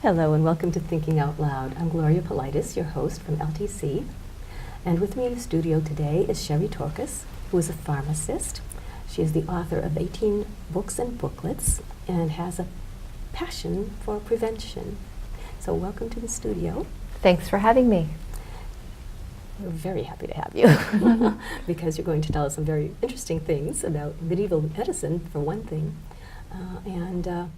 Hello and welcome to Thinking Out Loud. I'm Gloria Politis, your host from LTC. And with me in the studio today is Sherry Torkos, who is a pharmacist. She is the author of 18 books and booklets and has a passion for prevention. So welcome to the studio. Thanks for having me. We're very happy to have you because you're going to tell us some very interesting things about medieval medicine, for one thing, and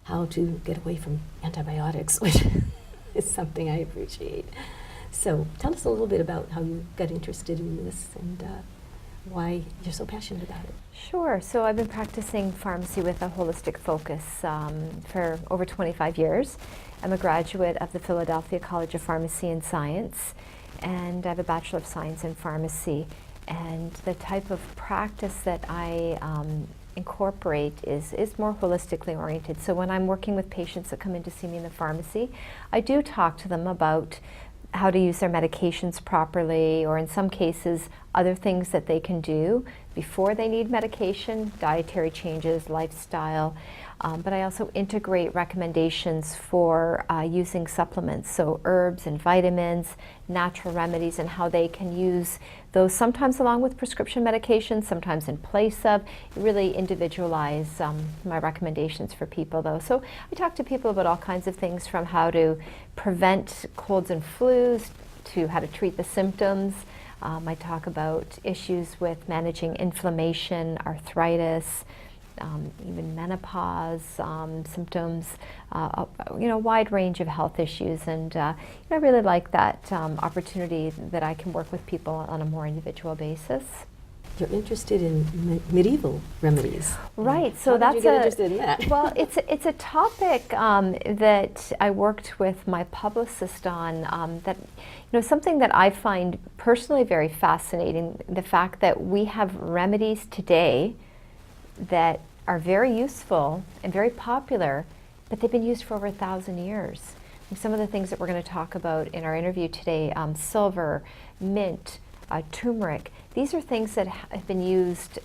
how to get away from antibiotics, which is something I appreciate. So tell us a little bit about how you got interested in this and why you're so passionate about it. Sure. So I've been practicing pharmacy with a holistic focus for over 25 years. I'm a graduate of the Philadelphia College of Pharmacy and Science, and I have a Bachelor of Science in Pharmacy. And the type of practice that I incorporate is more holistically oriented. So when I'm working with patients that come in to see me in the pharmacy, I do talk to them about how to use their medications properly, or in some cases, other things that they can do before they need medication, dietary changes, lifestyle. But I also integrate recommendations for using supplements, so herbs and vitamins, natural remedies, and how they can use those sometimes along with prescription medications, sometimes in place of. Really individualize my recommendations for people, though. So I talk to people about all kinds of things, from how to prevent colds and flus to how to treat the symptoms. I talk about issues with managing inflammation, arthritis, even menopause symptoms, a wide range of health issues, and I really like that opportunity that I can work with people on a more individual basis. You're interested in medieval remedies, right? So how that's did you get interested in that? Well, it's a topic that I worked with my publicist on. That something that I find personally very fascinating: the fact that we have remedies today that are very useful and very popular, but they've been used for over 1,000 years. And some of the things that we're going to talk about in our interview today, silver, mint, turmeric, these are things that have been used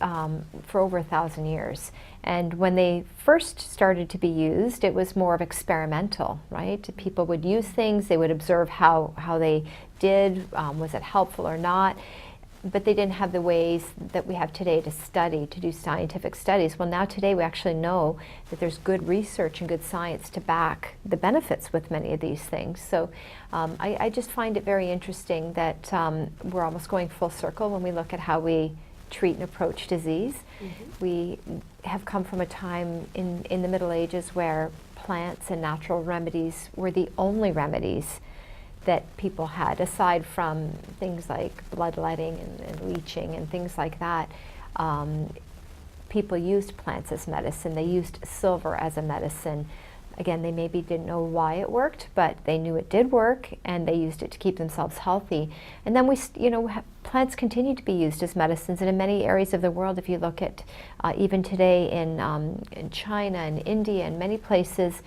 for over 1,000 years. And when they first started to be used, it was more of experimental, right? People would use things, they would observe how they did, was it helpful or not? But they didn't have the ways that we have today to study, to do scientific studies. Well, now today we actually know that there's good research and good science to back the benefits with many of these things. So I just find it very interesting that we're almost going full circle when we look at how we treat and approach disease. Mm-hmm. We have come from a time in the Middle Ages where plants and natural remedies were the only remedies that people had, aside from things like bloodletting and leeching and things like that. People used plants as medicine. They used silver as a medicine. Again, they maybe didn't know why it worked, but they knew it did work, and they used it to keep themselves healthy. And then plants continue to be used as medicines, and in many areas of the world, if you look at even today in China and India and many places,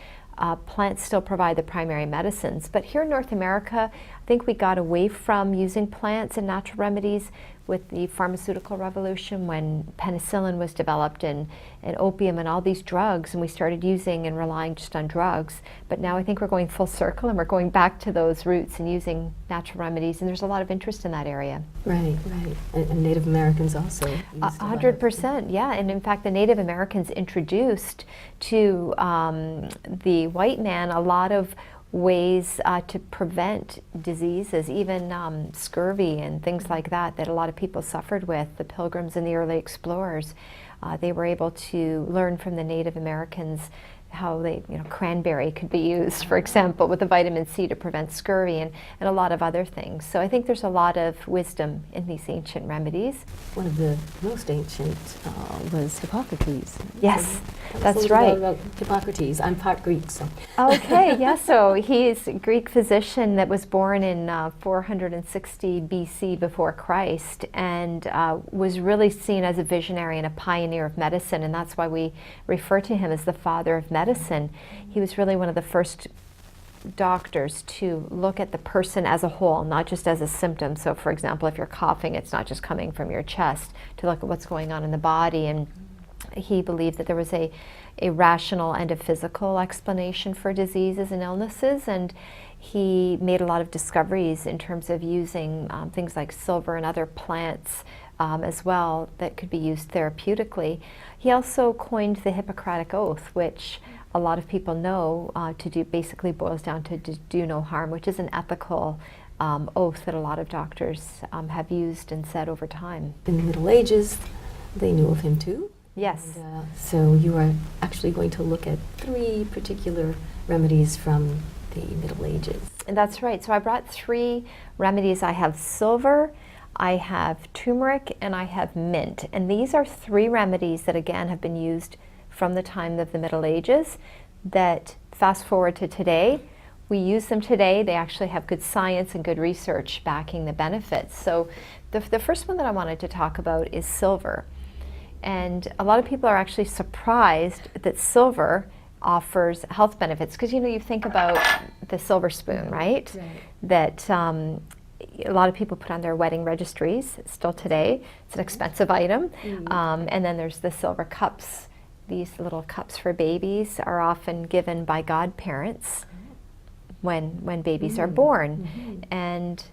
plants still provide the primary medicines. But here in North America, I think we got away from using plants and natural remedies with the pharmaceutical revolution, when penicillin was developed and opium and all these drugs, and we started using and relying just on drugs. But now I think we're going full circle and we're going back to those roots and using natural remedies, and there's a lot of interest in that area. Right. And Native Americans also. 100%, yeah. And in fact, the Native Americans introduced to the white man a lot of ways to prevent diseases, even scurvy and things like that a lot of people suffered with. The Pilgrims and the early explorers, they were able to learn from the Native Americans how cranberry could be used, for example, with the vitamin C to prevent scurvy, and a lot of other things. So I think there's a lot of wisdom in these ancient remedies. One of the most ancient was Hippocrates. Yes, so that's right. About Hippocrates. I'm part Greek, so. Okay, yeah, so he's a Greek physician that was born in 460 BC before Christ, and was really seen as a visionary and a pioneer of medicine, and that's why we refer to him as the father of medicine. He was really one of the first doctors to look at the person as a whole, not just as a symptom. So for example, if you're coughing, it's not just coming from your chest, to look at what's going on in the body. And He believed that there was a rational and a physical explanation for diseases and illnesses, and he made a lot of discoveries in terms of using things like silver and other plants as well that could be used therapeutically. He also coined the Hippocratic Oath, which a lot of people know to do, basically boils down to do no harm, which is an ethical oath that a lot of doctors have used and said over time. In the Middle Ages, they knew of him too. Yes. And, so you are actually going to look at 3 particular remedies from the Middle Ages. And that's right. So I brought 3 remedies. I have silver, I have turmeric, and I have mint. And these are 3 remedies that again have been used from the time of the Middle Ages that fast forward to today. We use them today. They actually have good science and good research backing the benefits. So the first one that I wanted to talk about is silver. And a lot of people are actually surprised that silver offers health benefits, because you think about the silver spoon, right? That a lot of people put on their wedding registries still today. It's an expensive item. And then there's the silver cups. These little cups for babies are often given by godparents when babies are born. And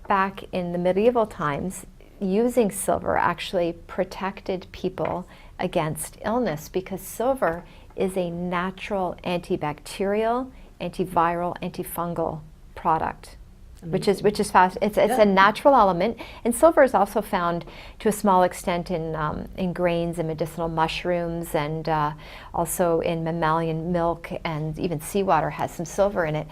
back in the medieval times, using silver actually protected people against illness, because silver is a natural antibacterial, antiviral, antifungal product, which is fast. It's a natural element, and silver is also found to a small extent in grains and medicinal mushrooms, and also in mammalian milk, and even seawater has some silver in it.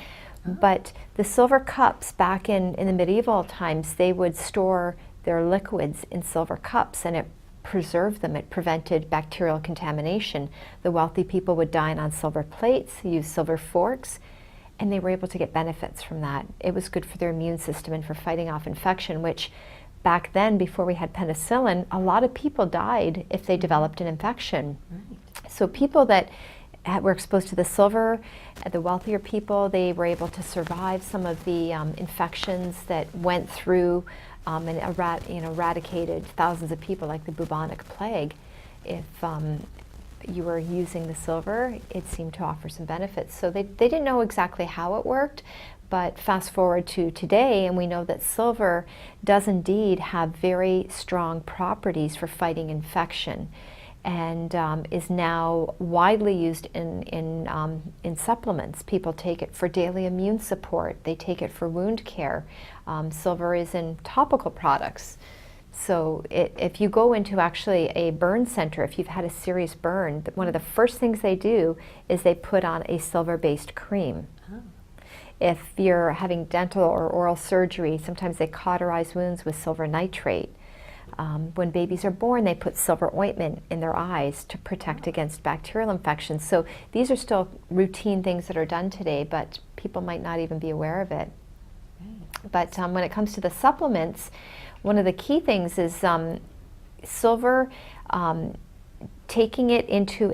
But the silver cups back in the medieval times, they would store their liquids in silver cups, and it preserved them. It prevented bacterial contamination. The wealthy people would dine on silver plates, use silver forks, and they were able to get benefits from that. It was good for their immune system and for fighting off infection, which back then, before we had penicillin, a lot of people died if they developed an infection. So people that were exposed to the silver, the wealthier people, they were able to survive some of the infections that went through and eradicated thousands of people, like the bubonic plague. If you were using the silver, it seemed to offer some benefits. So they didn't know exactly how it worked, but fast forward to today, and we know that silver does indeed have very strong properties for fighting infection, and is now widely used in supplements. People take it for daily immune support. They take it for wound care. Silver is in topical products. So if you go into actually a burn center, if you've had a serious burn, one of the first things they do is they put on a silver-based cream. If you're having dental or oral surgery, sometimes they cauterize wounds with silver nitrate. When babies are born, they put silver ointment in their eyes to protect against bacterial infections. So these are still routine things that are done today, but people might not even be aware of it. But when it comes to the supplements, one of the key things is silver, taking it into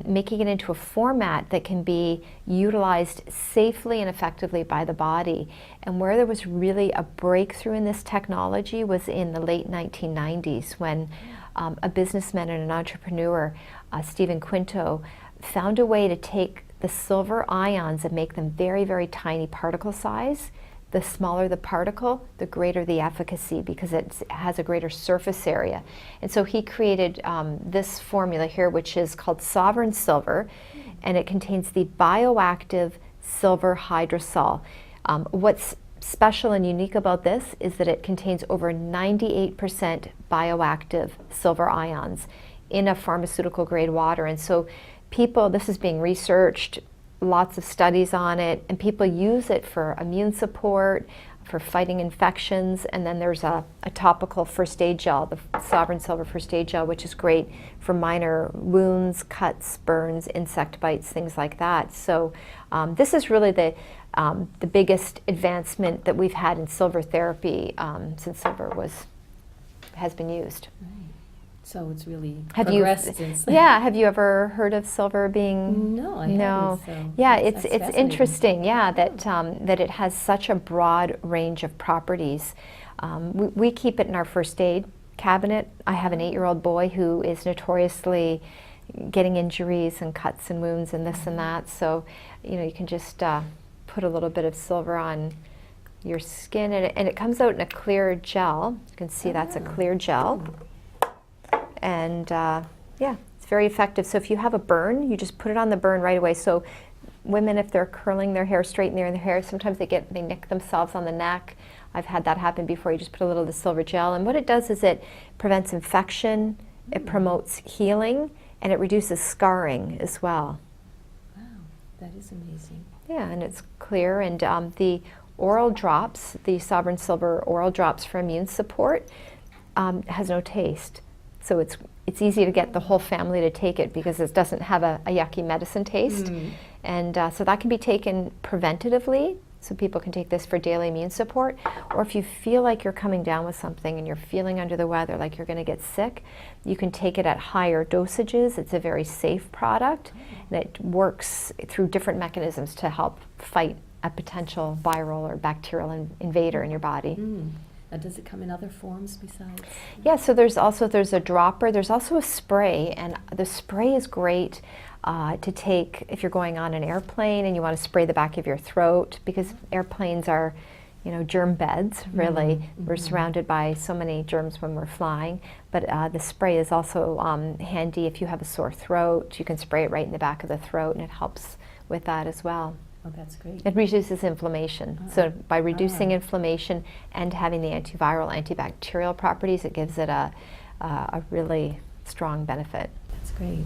making it into a format that can be utilized safely and effectively by the body. And where there was really a breakthrough in this technology was in the late 1990s, when a businessman and an entrepreneur, Stephen Quinto, found a way to take the silver ions and make them very, very tiny particle size. The smaller the particle, the greater the efficacy, because it has a greater surface area. And so he created this formula here, which is called Sovereign Silver, and it contains the bioactive silver hydrosol. What's special and unique about this is that it contains over 98% bioactive silver ions in a pharmaceutical grade water. And so people, this is being researched, lots of studies on it, and people use it for immune support, for fighting infections, and then there's a topical first aid gel, the Sovereign Silver First Aid Gel, which is great for minor wounds, cuts, burns, insect bites, things like that. So this is really the biggest advancement that we've had in silver therapy since silver has been used. So it's really have progressed. Have you ever heard of silver being? No, I haven't. So yeah, it's interesting. Yeah, that it has such a broad range of properties. We keep it in our first aid cabinet. I have an 8-year-old boy who is notoriously getting injuries and cuts and wounds and this and that. So, you know, you can just put a little bit of silver on your skin, and it comes out in a clear gel. You can see that's a clear gel. And yeah, it's very effective. So if you have a burn, you just put it on the burn right away. So women, if they're curling their hair, straightening their hair, sometimes they nick themselves on the neck. I've had that happen before. You just put a little of the silver gel, and what it does is it prevents infection, it promotes healing, and it reduces scarring as well. Wow, that is amazing. Yeah, and it's clear. And the oral drops, the Sovereign Silver oral drops for immune support, has no taste. So it's easy to get the whole family to take it because it doesn't have a yucky medicine taste. And so that can be taken preventatively. So people can take this for daily immune support. Or if you feel like you're coming down with something and you're feeling under the weather, like you're going to get sick, you can take it at higher dosages. It's a very safe product, and it works through different mechanisms to help fight a potential viral or bacterial invader in your body. Now, does it come in other forms besides? Yeah, so there's a dropper, there's also a spray, and the spray is great to take if you're going on an airplane and you want to spray the back of your throat, because airplanes are, you know, germ beds, really. We're surrounded by so many germs when we're flying, but the spray is also handy if you have a sore throat. You can spray it right in the back of the throat, and it helps with that as well. Oh, that's great. It reduces inflammation. So by reducing inflammation and having the antiviral, antibacterial properties, it gives it a really strong benefit. That's great.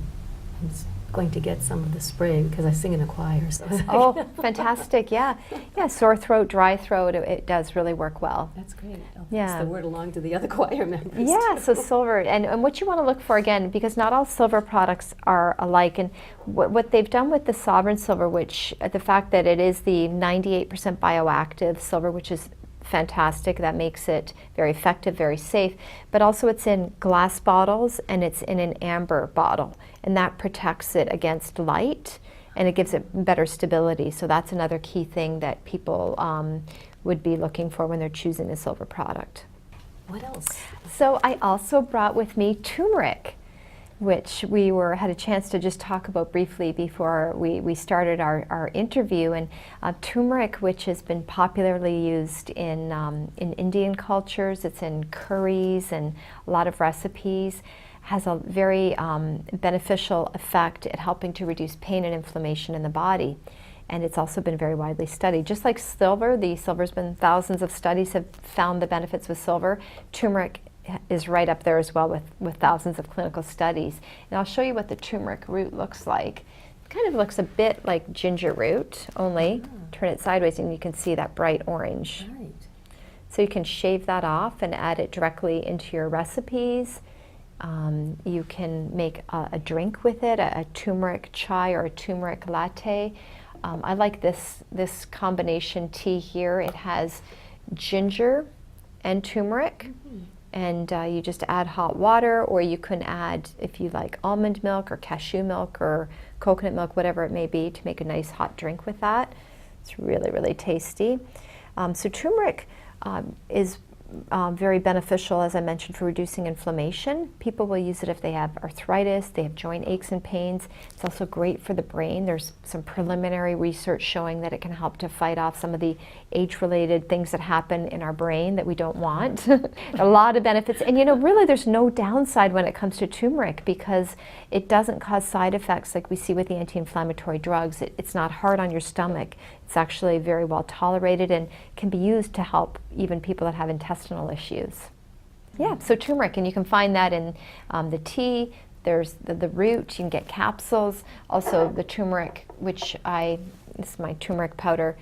I'm going to get some of the spray because I sing in a choir. So. Oh, fantastic! Yeah, yeah. Sore throat, dry throat. It does really work well. That's great. I'll Yeah. pass the word along to the other choir members. Yeah, too. so silver, and what you want to look for, again, because not all silver products are alike, and what they've done with the Sovereign Silver, which the fact that it is the 98% bioactive silver, which is fantastic, that makes it very effective, very safe, but also it's in glass bottles and it's in an amber bottle, and that protects it against light, and it gives it better stability. So that's another key thing that people would be looking for when they're choosing a silver product. What else? So I also brought with me turmeric, which we had a chance to just talk about briefly before we started our interview. And turmeric, which has been popularly used in Indian cultures, it's in curries and a lot of recipes, has a very beneficial effect at helping to reduce pain and inflammation in the body. And it's also been very widely studied. Just like silver, silver's been, thousands of studies have found the benefits with silver. Turmeric is right up there as well with thousands of clinical studies. And I'll show you what the turmeric root looks like. It kind of looks a bit like ginger root, only turn it sideways and you can see that bright orange. Right. So you can shave that off and add it directly into your recipes. You can make a drink with it, a turmeric chai or a turmeric latte. I like this combination tea here. It has ginger and turmeric. And you just add hot water, or you can add, if you like, almond milk or cashew milk or coconut milk, whatever it may be, to make a nice hot drink with that. It's really, really tasty. So turmeric is very beneficial, as I mentioned, for reducing inflammation. People will use it if they have arthritis, they have joint aches and pains. It's also great for the brain. There's some preliminary research showing that it can help to fight off some of the age-related things that happen in our brain that we don't want. A lot of benefits. And you know, really there's no downside when it comes to turmeric because it doesn't cause side effects like we see with the anti-inflammatory drugs. It's not hard on your stomach. It's actually very well tolerated and can be used to help even people that have intestinal issues. Yeah, so turmeric, and you can find that in the tea. There's the root, you can get capsules. Also the turmeric, which this is my turmeric powder.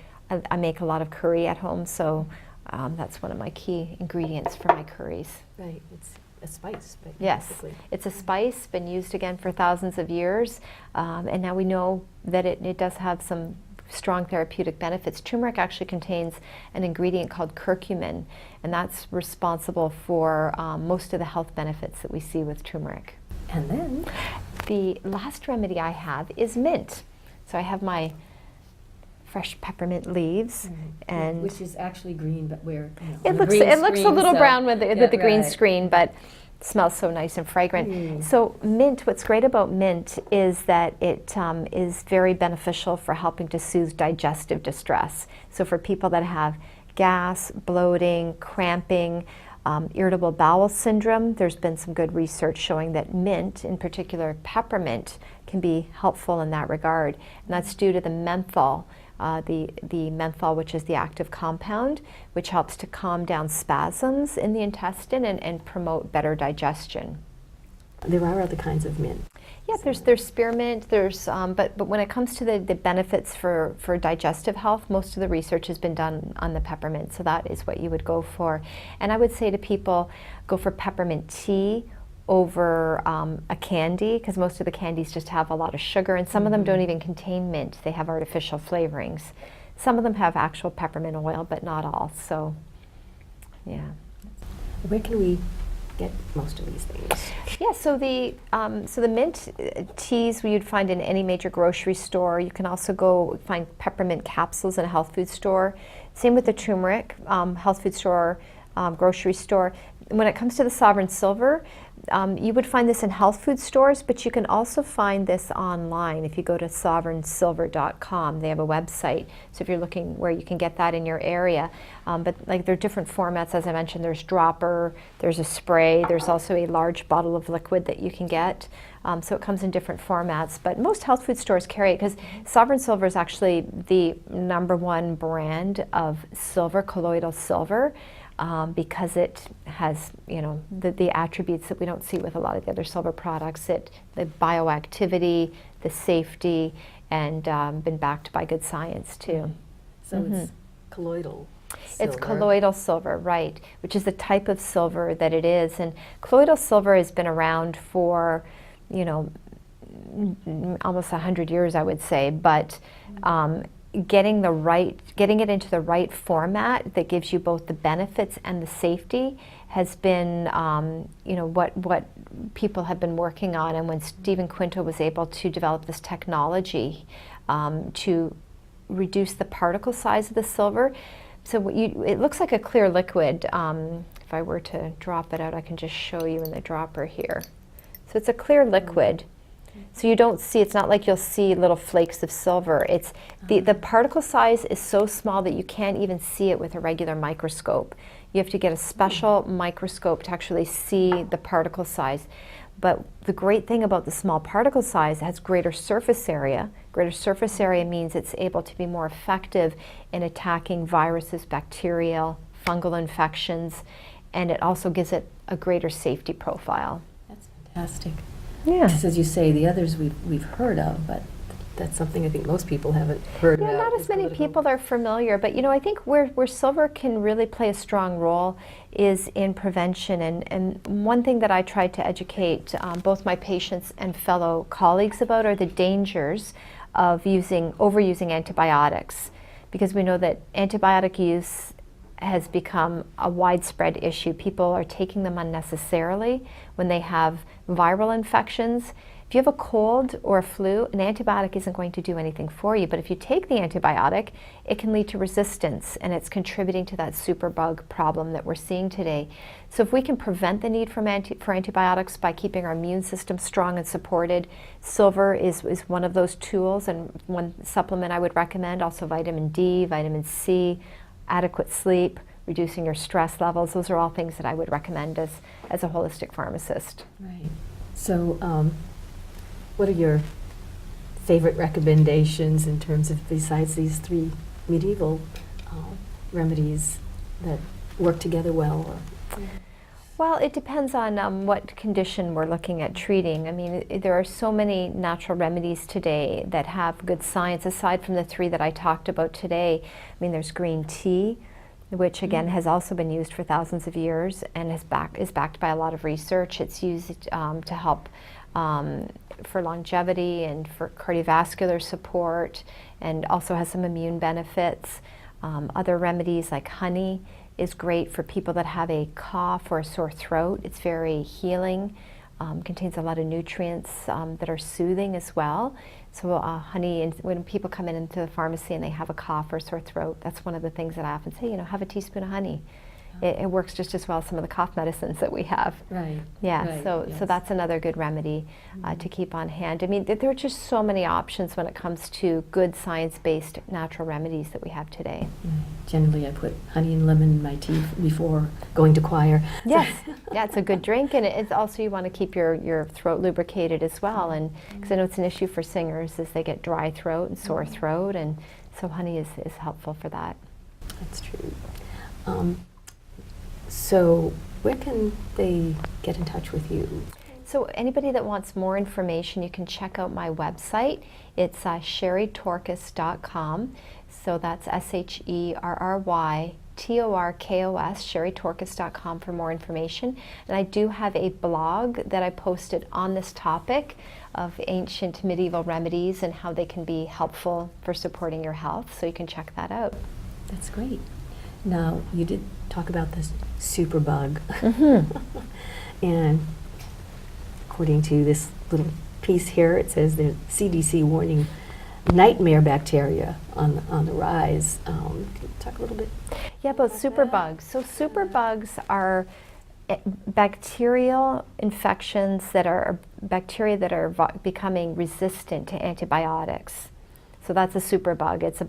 I make a lot of curry at home, so that's one of my key ingredients for my curries. Right, it's a spice, but yes, basically. It's a spice, been used again for thousands of years, and now we know that it does have some strong therapeutic benefits. Turmeric actually contains an ingredient called curcumin, and that's responsible for most of the health benefits that we see with turmeric. And then the last remedy I have is mint. So I have my fresh peppermint leaves, and which is actually green, but where it looks a little brown with the green screen, but smells so nice and fragrant. So mint, what's great about mint is that it is very beneficial for helping to soothe digestive distress. So for people that have gas, bloating, cramping, irritable bowel syndrome, there's been some good research showing that mint, in particular peppermint, can be helpful in that regard. And that's due to the menthol. The menthol, which is the active compound, which helps to calm down spasms in the intestine and promote better digestion. There are other kinds of mint. Yeah, there's spearmint, but when it comes to the benefits for digestive health, most of the research has been done on the peppermint, so that is what you would go for. And I would say to people, go for peppermint tea over a candy, because most of the candies just have a lot of sugar, and some of them don't even contain mint. They have artificial flavorings. Some of them have actual peppermint oil, but not all. So, yeah. Where can we get most of these things? Yeah, so the mint teas you'd find in any major grocery store. You can also go find peppermint capsules in a health food store. Same with the turmeric, health food store, grocery store. When it comes to the Sovereign Silver, you would find this in health food stores, but you can also find this online. If you go to sovereignsilver.com, they have a website. So if you're looking where you can get that in your area, but like there are different formats, as I mentioned. There's dropper, there's a spray, there's also a large bottle of liquid that you can get. So it comes in different formats, but most health food stores carry it because Sovereign Silver is actually the #1 brand of silver, colloidal silver. Because it has, the attributes that we don't see with a lot of the other silver products, the bioactivity, the safety, and been backed by good science too. So it's colloidal silver. It's colloidal silver, right, which is the type of silver that it is. And colloidal silver has been around for, almost 100 years, I would say, but getting it into the right format that gives you both the benefits and the safety has been what people have been working on. And when Stephen Quinto was able to develop this technology to reduce the particle size of the silver, so it looks like a clear liquid. If I were to drop it out, I can just show you in the dropper here. So it's a clear liquid. So you don't see, it's not like you'll see little flakes of silver. It's the particle size is so small that you can't even see it with a regular microscope. You have to get a special microscope to actually see the particle size. But the great thing about the small particle size, it has greater surface area. Greater surface area means it's able to be more effective in attacking viruses, bacterial, fungal infections, and it also gives it a greater safety profile. That's fantastic. Yeah. Just as you say, the others we've heard of, but that's something I think most people haven't heard about. Yeah, not as many people are familiar, but I think where silver can really play a strong role is in prevention. And one thing that I try to educate both my patients and fellow colleagues about are the dangers of overusing antibiotics, because we know that antibiotic use has become a widespread issue. People are taking them unnecessarily when they have viral infections. If you have a cold or a flu, an antibiotic isn't going to do anything for you, but if you take the antibiotic, it can lead to resistance, and it's contributing to that superbug problem that we're seeing today. So if we can prevent the need for antibiotics by keeping our immune system strong and supported, silver is one of those tools, and one supplement I would recommend, also vitamin D, vitamin C, adequate sleep, reducing your stress levels. Those are all things that I would recommend as a holistic pharmacist. Right. So what are your favorite recommendations in terms of, besides these 3 medieval remedies that work together well? Well, it depends on what condition we're looking at treating. I mean, there are so many natural remedies today that have good science, aside from the 3 that I talked about today. I mean, there's green tea, which again has also been used for thousands of years and is backed by a lot of research. It's used to help for longevity and for cardiovascular support, and also has some immune benefits. Other remedies like honey is great for people that have a cough or a sore throat. It's very healing, contains a lot of nutrients that are soothing as well. So honey, and when people come into the pharmacy and they have a cough or sore throat, that's one of the things that I often say, have a teaspoon of honey. it works just as well as some of the cough medicines that we have. Right. Yeah, Right, so yes. that's another good remedy to keep on hand. I mean, there are just so many options when it comes to good science-based natural remedies that we have today. Generally, I put honey and lemon in my tea before going to choir. Yes, yeah, it's a good drink, and it's also you want to keep your throat lubricated as well, and because I know it's an issue for singers as they get dry throat and sore throat, and so honey is helpful for that. That's true. So where can they get in touch with you? So anybody that wants more information, you can check out my website. It's sherrytorkos.com. So that's SherryTorkos, sherrytorkos.com for more information. And I do have a blog that I posted on this topic of ancient medieval remedies and how they can be helpful for supporting your health. So you can check that out. That's great. Now, you did talk about this superbug. And according to this little piece here, it says the CDC warning nightmare bacteria on the rise. Can you talk a little bit? Yeah, about superbugs. So superbugs are bacterial infections that are bacteria that are becoming resistant to antibiotics. So that's a superbug. It's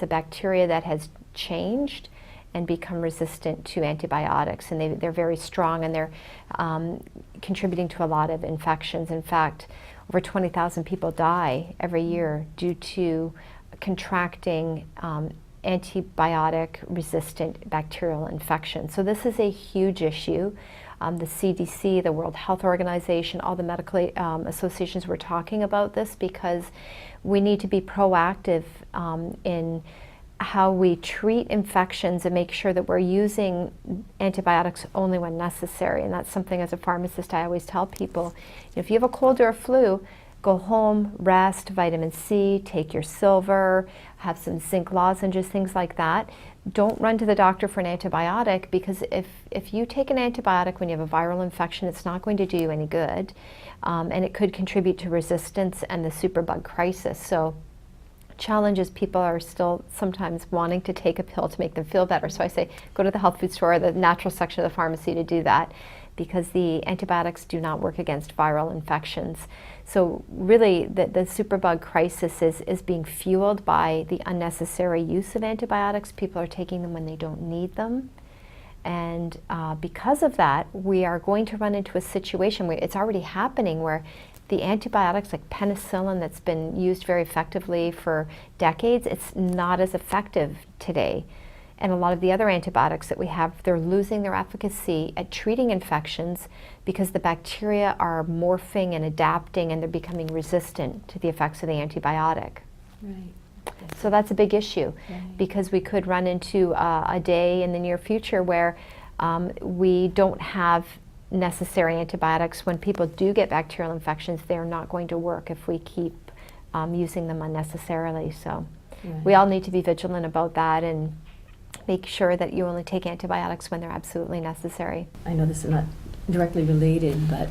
a bacteria that has changed and become resistant to antibiotics, and they're very strong, and they're contributing to a lot of infections. In fact, over 20,000 people die every year due to contracting antibiotic-resistant bacterial infection. So this is a huge issue. The CDC, the World Health Organization, all the medical associations were talking about this because we need to be proactive in how we treat infections and make sure that we're using antibiotics only when necessary. And that's something as a pharmacist I always tell people. If you have a cold or a flu, go home, rest, vitamin C, take your silver, have some zinc lozenges, things like that. Don't run to the doctor for an antibiotic, because if you take an antibiotic when you have a viral infection, it's not going to do you any good. And it could contribute to resistance and the superbug crisis. So challenges, people are still sometimes wanting to take a pill to make them feel better. So I say go to the health food store, the natural section of the pharmacy to do that, because the antibiotics do not work against viral infections. So really the superbug crisis is being fueled by the unnecessary use of antibiotics. People are taking them when they don't need them. And because of that, we are going to run into a situation where it's already happening, where the antibiotics like penicillin that's been used very effectively for decades, it's not as effective today. And a lot of the other antibiotics that we have, they're losing their efficacy at treating infections because the bacteria are morphing and adapting, and they're becoming resistant to the effects of the antibiotic. Right. So that's a big issue, because we could run into a day in the near future where we don't have necessary antibiotics. When people do get bacterial infections, they're not going to work if we keep using them unnecessarily. So we all need to be vigilant about that and make sure that you only take antibiotics when they're absolutely necessary. I know this is not directly related, but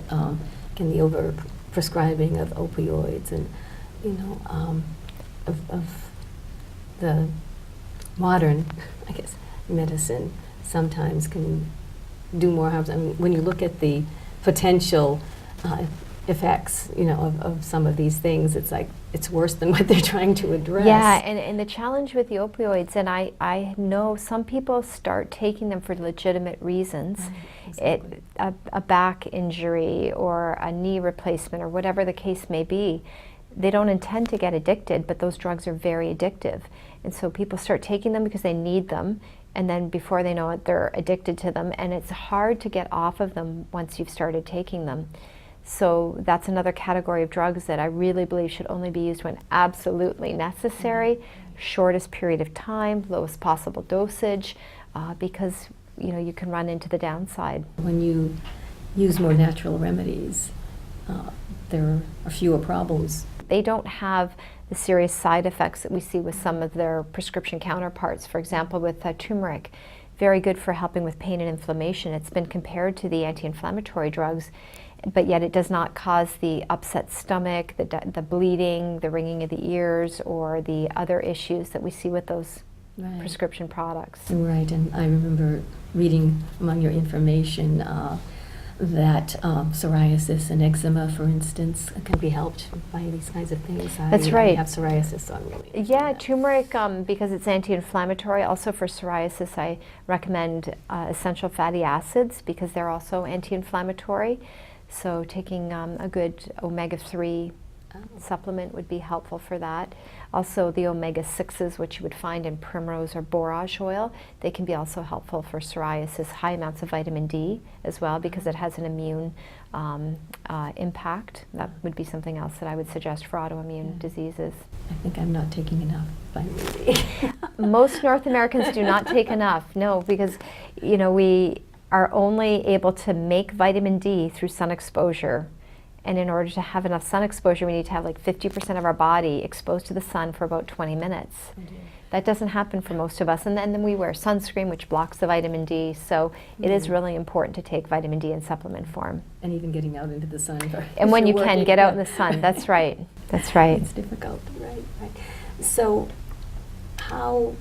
can the over-prescribing of opioids and, of the modern, I guess, medicine sometimes can do more harm. I mean, when you look at the potential effects, of some of these things, it's like it's worse than what they're trying to address. Yeah, and the challenge with the opioids, and I know some people start taking them for legitimate reasons, Exactly. a back injury or a knee replacement or whatever the case may be. They don't intend to get addicted, but those drugs are very addictive. And so people start taking them because they need them, and then before they know it, they're addicted to them, and it's hard to get off of them once you've started taking them. So that's another category of drugs that I really believe should only be used when absolutely necessary, shortest period of time, lowest possible dosage, because you can run into the downside. When you use more natural remedies, there are fewer problems. They don't have the serious side effects that we see with some of their prescription counterparts. For example, with turmeric, very good for helping with pain and inflammation. It's been compared to the anti-inflammatory drugs, but yet it does not cause the upset stomach, the bleeding, the ringing of the ears, or the other issues that we see with those Right. prescription products. Right, and I remember reading among your information that psoriasis and eczema, for instance, can be helped by these kinds of things. That's I right. have psoriasis, so I'm really interested Yeah, in that. turmeric, because it's anti-inflammatory. Also for psoriasis, I recommend essential fatty acids because they're also anti-inflammatory. So taking a good omega-3 supplement would be helpful for that. Also the omega-6s, which you would find in primrose or borage oil, they can be also helpful for psoriasis. High amounts of vitamin D as well because it has an immune impact. That would be something else that I would suggest for autoimmune diseases. I think I'm not taking enough vitamin D. Most North Americans do not take enough, no, because we are only able to make vitamin D through sun exposure. And in order to have enough sun exposure, we need to have like 50% of our body exposed to the sun for about 20 minutes. That doesn't happen for most of us. And then we wear sunscreen, which blocks the vitamin D. So it is really important to take vitamin D in supplement form. And even getting out into the sun. And when you can, get out in the sun. That's right. That's right. It's difficult, right. So how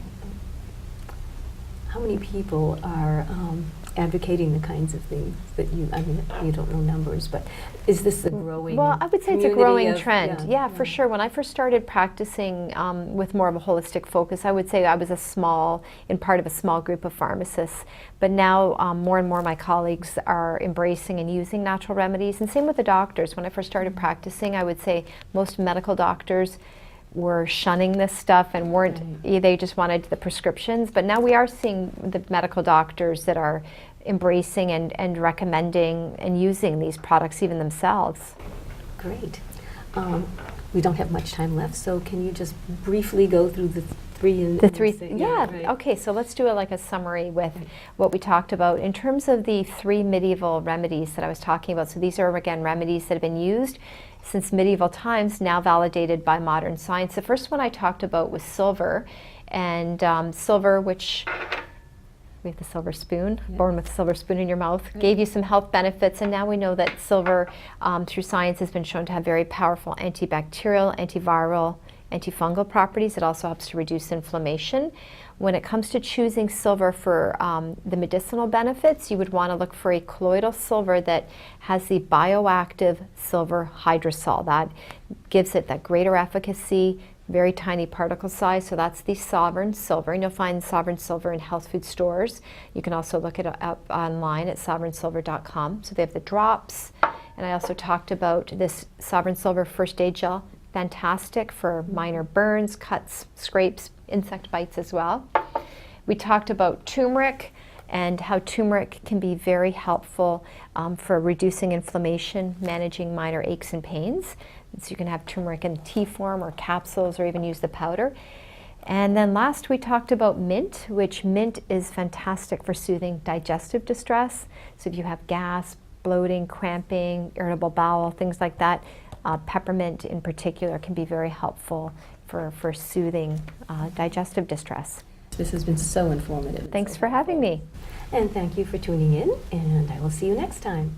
many people are advocating the kinds of things that you don't know numbers, but is this a growing Well, I would say it's a community growing of- trend. Yeah, for sure. When I first started practicing with more of a holistic focus, I would say I was part of a small group of pharmacists. But now more and more of my colleagues are embracing and using natural remedies, and same with the doctors. When I first started practicing, I would say most medical doctors were shunning this stuff and they just wanted the prescriptions. But now we are seeing the medical doctors that are embracing and recommending and using these products even themselves. Great. We don't have much time left, so can you just briefly go through the three? Okay, so let's do a summary with what we talked about. In terms of the 3 medieval remedies that I was talking about, so these are again remedies that have been used since medieval times, now validated by modern science. The first one I talked about was silver, and silver, which we have the silver spoon, born with a silver spoon in your mouth, gave you some health benefits, and now we know that silver, through science, has been shown to have very powerful antibacterial, antiviral, antifungal properties. It also helps to reduce inflammation. When it comes to choosing silver for the medicinal benefits, you would want to look for a colloidal silver that has the bioactive silver hydrosol. That gives it that greater efficacy, very tiny particle size, so that's the sovereign silver. And you'll find sovereign silver in health food stores. You can also look it up online at sovereignsilver.com. So they have the drops, and I also talked about this sovereign silver first aid gel. Fantastic for minor burns, cuts, scrapes, insect bites as well. We talked about turmeric and how turmeric can be very helpful for reducing inflammation, managing minor aches and pains. So you can have turmeric in tea form or capsules or even use the powder. And then last we talked about mint, which mint is fantastic for soothing digestive distress. So if you have gas, bloating, cramping, irritable bowel, things like that, peppermint in particular can be very helpful for soothing digestive distress. This has been so informative. Thanks for having me. And thank you for tuning in, and I will see you next time.